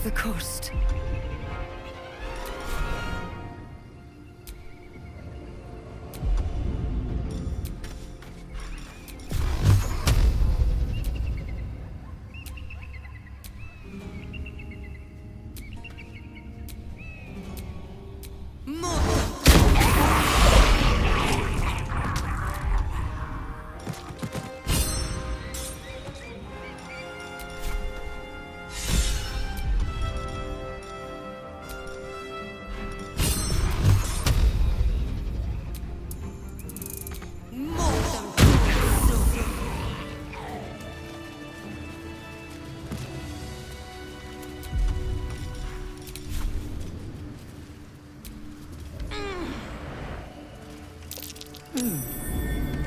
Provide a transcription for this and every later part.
the coast.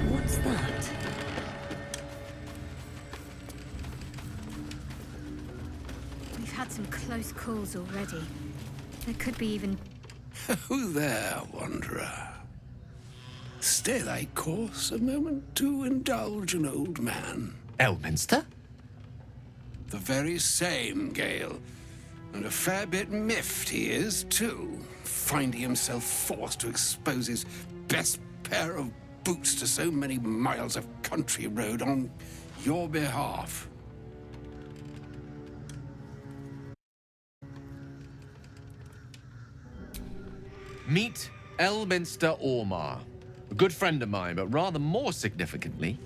What's that? We've had some close calls already. There could be even... Who there, wanderer? Stay thy course a moment to indulge an old man. Elminster? The very same, Gale. And a fair bit miffed he is, too, finding himself forced to expose his best pair of boots to so many miles of country road on your behalf. Meet Elminster Ormar. A good friend of mine, but rather more significantly,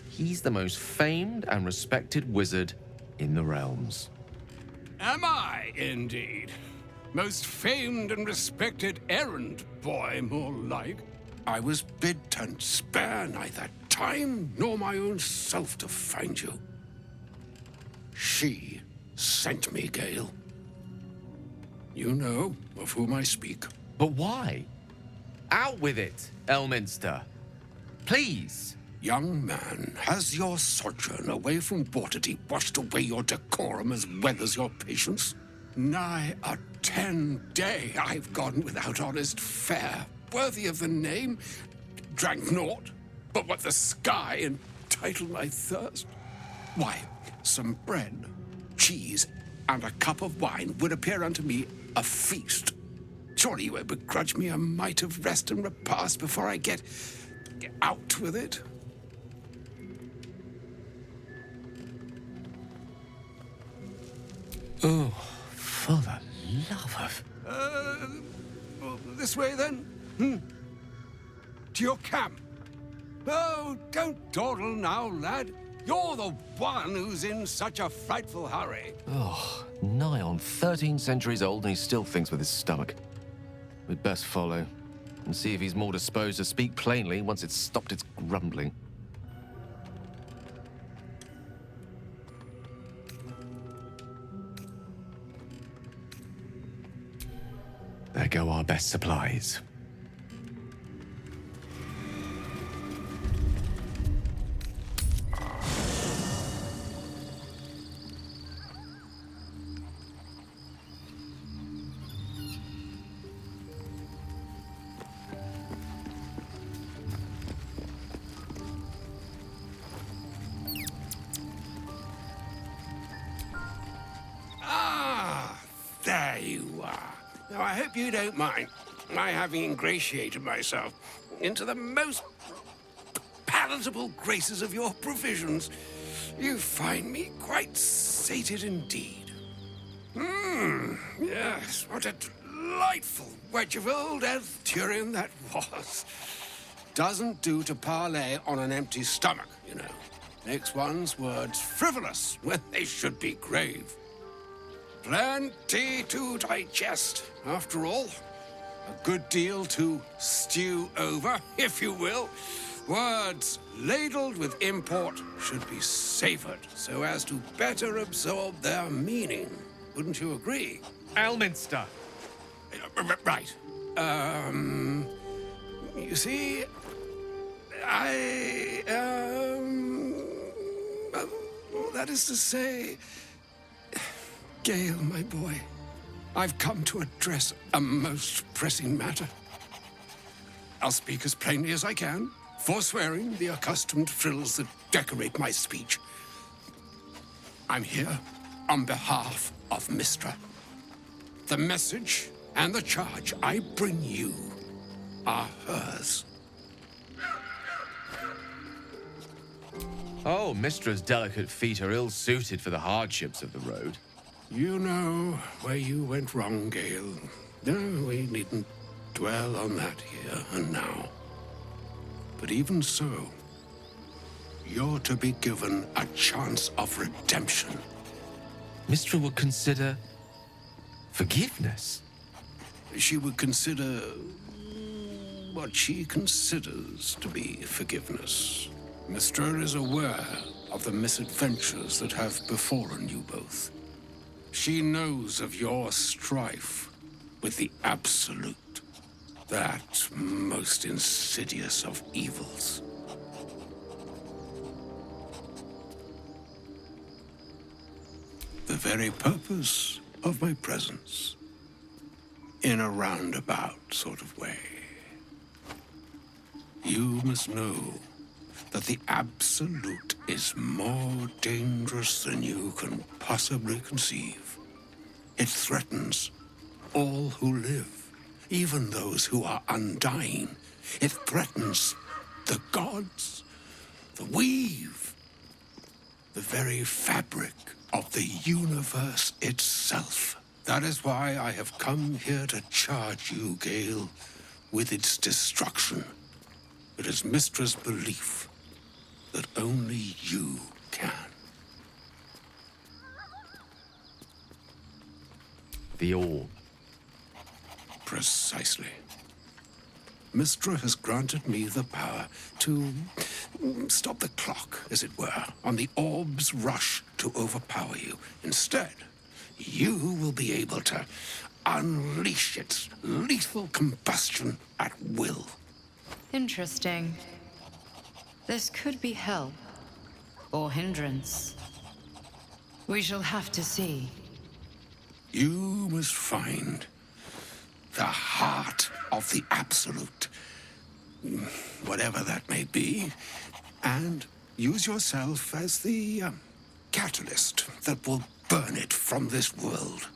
he's the most famed and respected wizard in the realms. Am I, indeed? Most famed and respected errand boy, more like. I was bid to spare neither time nor my own self to find you. She sent me, Gale. You know of whom I speak. But why? Out with it, Elminster. Please. Young man, has your sojourn away from Waterdeep washed away your decorum as well as your patience? Nigh a 10-day I've gone without honest fare, worthy of the name. Drank naught, but what the sky entitled my thirst. Why, some bread, cheese, and a cup of wine would appear unto me a feast. Surely you won't begrudge me a mite of rest and repast before I get out with it. Oh, for the love of... Well, this way then? To your camp. Oh, don't dawdle now, lad. You're the one who's in such a frightful hurry. Oh, nigh on 13 centuries old and he still thinks with his stomach. We'd best follow and see if he's more disposed to speak plainly once it's stopped its grumbling. There go our best supplies. There you are. Now, I hope you don't mind my having ingratiated myself into the most palatable graces of your provisions. You find me quite sated indeed. Yes, what a delightful wedge of old Elfturian that was. Doesn't do to parley on an empty stomach, you know. Makes one's words frivolous when they should be grave. Plenty to digest, after all. A good deal to stew over, if you will. Words ladled with import should be savored so as to better absorb their meaning. Wouldn't you agree? Elminster! Right. You see, that is to say... Gale, my boy, I've come to address a most pressing matter. I'll speak as plainly as I can, forswearing the accustomed frills that decorate my speech. I'm here on behalf of Mistra. The message and the charge I bring you are hers. Oh, Mistra's delicate feet are ill-suited for the hardships of the road. You know where you went wrong, Gale. No, we needn't dwell on that here and now. But even so, you're to be given a chance of redemption. Mistra would consider forgiveness. She would consider what she considers to be forgiveness. Mistra is aware of the misadventures that have befallen you both. She knows of your strife with the Absolute, that most insidious of evils. The very purpose of my presence, in a roundabout sort of way. You must know that the Absolute is more dangerous than you can possibly conceive. It threatens all who live, even those who are undying. It threatens the gods, the weave, the very fabric of the universe itself. That is why I have come here to charge you, Gale, with its destruction. It is Mistra's belief that only you can. The orb. Precisely. Mistra has granted me the power to stop the clock, as it were, on the orb's rush to overpower you. Instead, you will be able to unleash its lethal combustion at will. Interesting. This could be help, or hindrance. We shall have to see. You must find the heart of the Absolute, whatever that may be, and use yourself as the catalyst that will burn it from this world.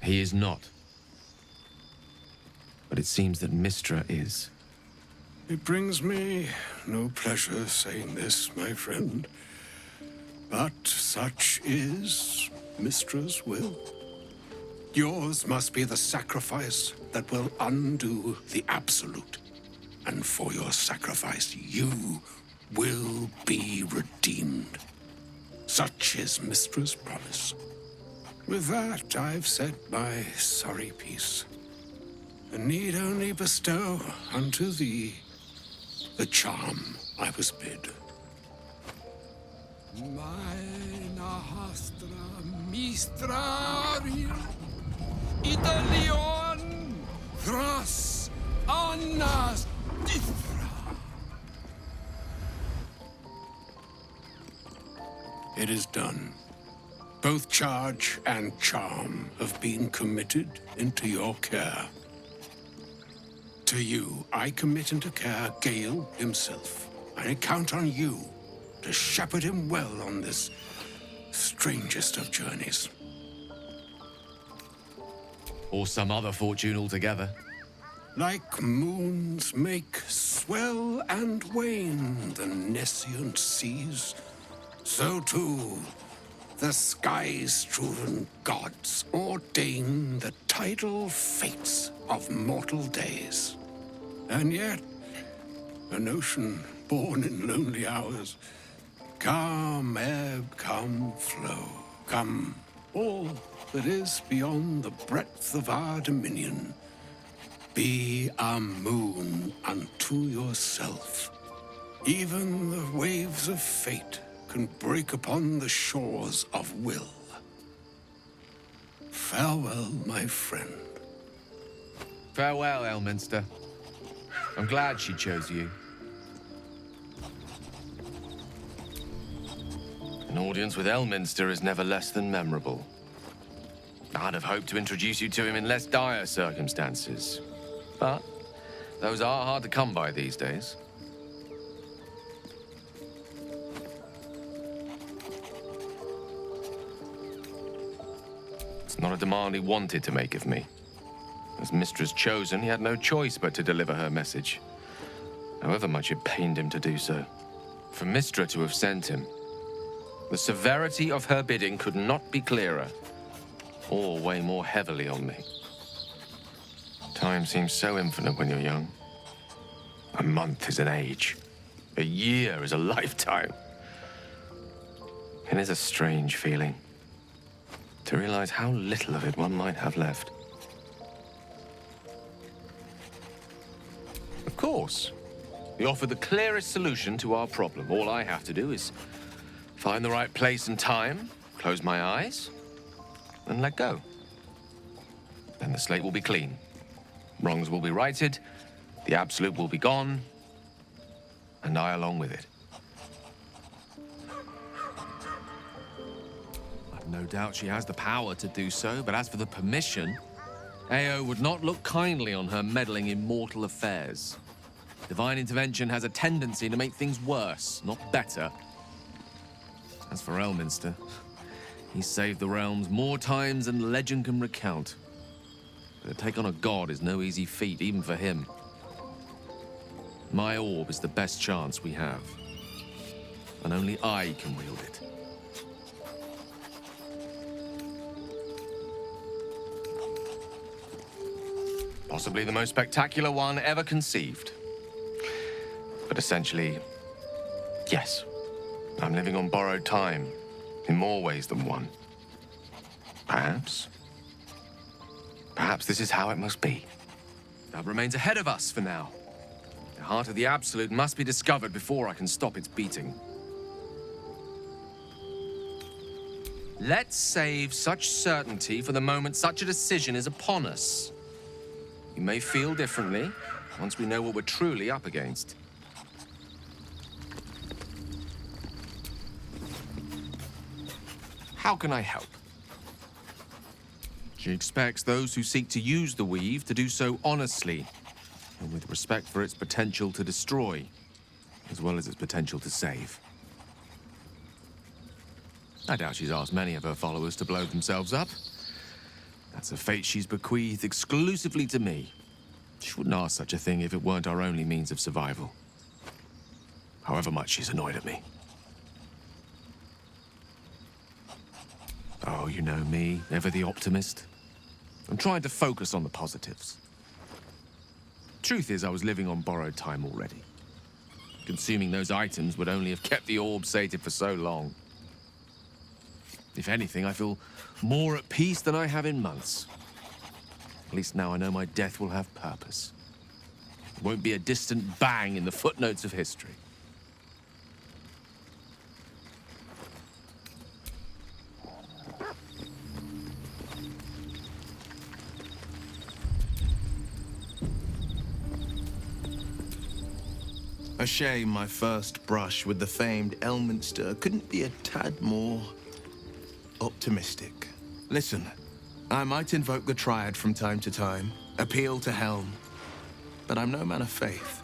He is not. But it seems that Mistra is. It brings me no pleasure saying this, my friend, but such is Mistra's will. Yours must be the sacrifice that will undo the Absolute. And for your sacrifice, you will be redeemed. Such is Mistra's promise. With that, I've said my sorry piece, and need only bestow unto thee the charm I was bid. Mina hastra mistrarir Italion thras annas dithra. It is done. Both charge and charm have been committed into your care. To you, I commit into care Gale himself. I count on you to shepherd him well on this strangest of journeys. Or some other fortune altogether. Like moons make swell and wane the nescient seas, so too the sky-strewn gods ordain the tidal fates of mortal days. And yet, an ocean born in lonely hours, come ebb, come flow, come all that is beyond the breadth of our dominion. Be a moon unto yourself. Even the waves of fate can break upon the shores of will. Farewell, my friend. Farewell, Elminster. I'm glad she chose you. An audience with Elminster is never less than memorable. I'd have hoped to introduce you to him in less dire circumstances. But those are hard to come by these days. It's not a demand he wanted to make of me. As Mistress Chosen, he had no choice but to deliver her message, however much it pained him to do so. For Mistra to have sent him, the severity of her bidding could not be clearer, or weigh more heavily on me. Time seems so infinite when you're young. A month is an age. A year is a lifetime. It is a strange feeling to realize how little of it one might have left. Of course, we offer the clearest solution to our problem. All I have to do is find the right place and time, close my eyes, and let go. Then the slate will be clean. Wrongs will be righted, the absolute will be gone, and I along with it. I've no doubt she has the power to do so, but as for the permission, Ao would not look kindly on her meddling in mortal affairs. Divine intervention has a tendency to make things worse, not better. As for Elminster, he's saved the realms more times than legend can recount. But to take on a god is no easy feat, even for him. My orb is the best chance we have, and only I can wield it. Possibly the most spectacular one ever conceived. But essentially, yes, I'm living on borrowed time in more ways than one. Perhaps this is how it must be. That remains ahead of us for now. The heart of the Absolute must be discovered before I can stop its beating. Let's save such certainty for the moment such a decision is upon us. You may feel differently once we know what we're truly up against. How can I help? She expects those who seek to use the weave to do so honestly, and with respect for its potential to destroy, as well as its potential to save. I doubt she's asked many of her followers to blow themselves up. That's a fate she's bequeathed exclusively to me. She wouldn't ask such a thing if it weren't our only means of survival. However much she's annoyed at me. Oh, you know me, ever the optimist. I'm trying to focus on the positives. Truth is, I was living on borrowed time already. Consuming those items would only have kept the orb sated for so long. If anything, I feel more at peace than I have in months. At least now I know my death will have purpose. It won't be a distant bang in the footnotes of history. A shame my first brush with the famed Elminster couldn't be a tad more optimistic. Listen, I might invoke the Triad from time to time, appeal to Helm, but I'm no man of faith.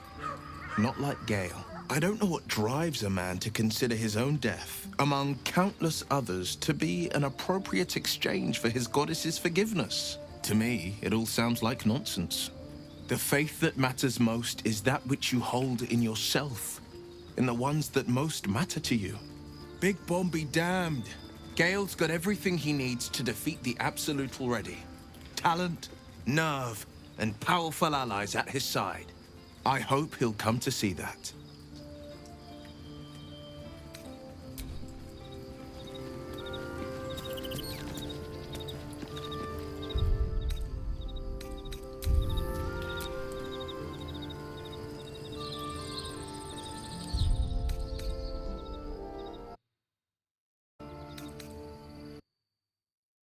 Not like Gale. I don't know what drives a man to consider his own death, among countless others, to be an appropriate exchange for his goddess's forgiveness. To me, it all sounds like nonsense. The faith that matters most is that which you hold in yourself, in the ones that most matter to you. Big Bomb be damned. Gale's got everything he needs to defeat the Absolute already. Talent, nerve, and powerful allies at his side. I hope he'll come to see that.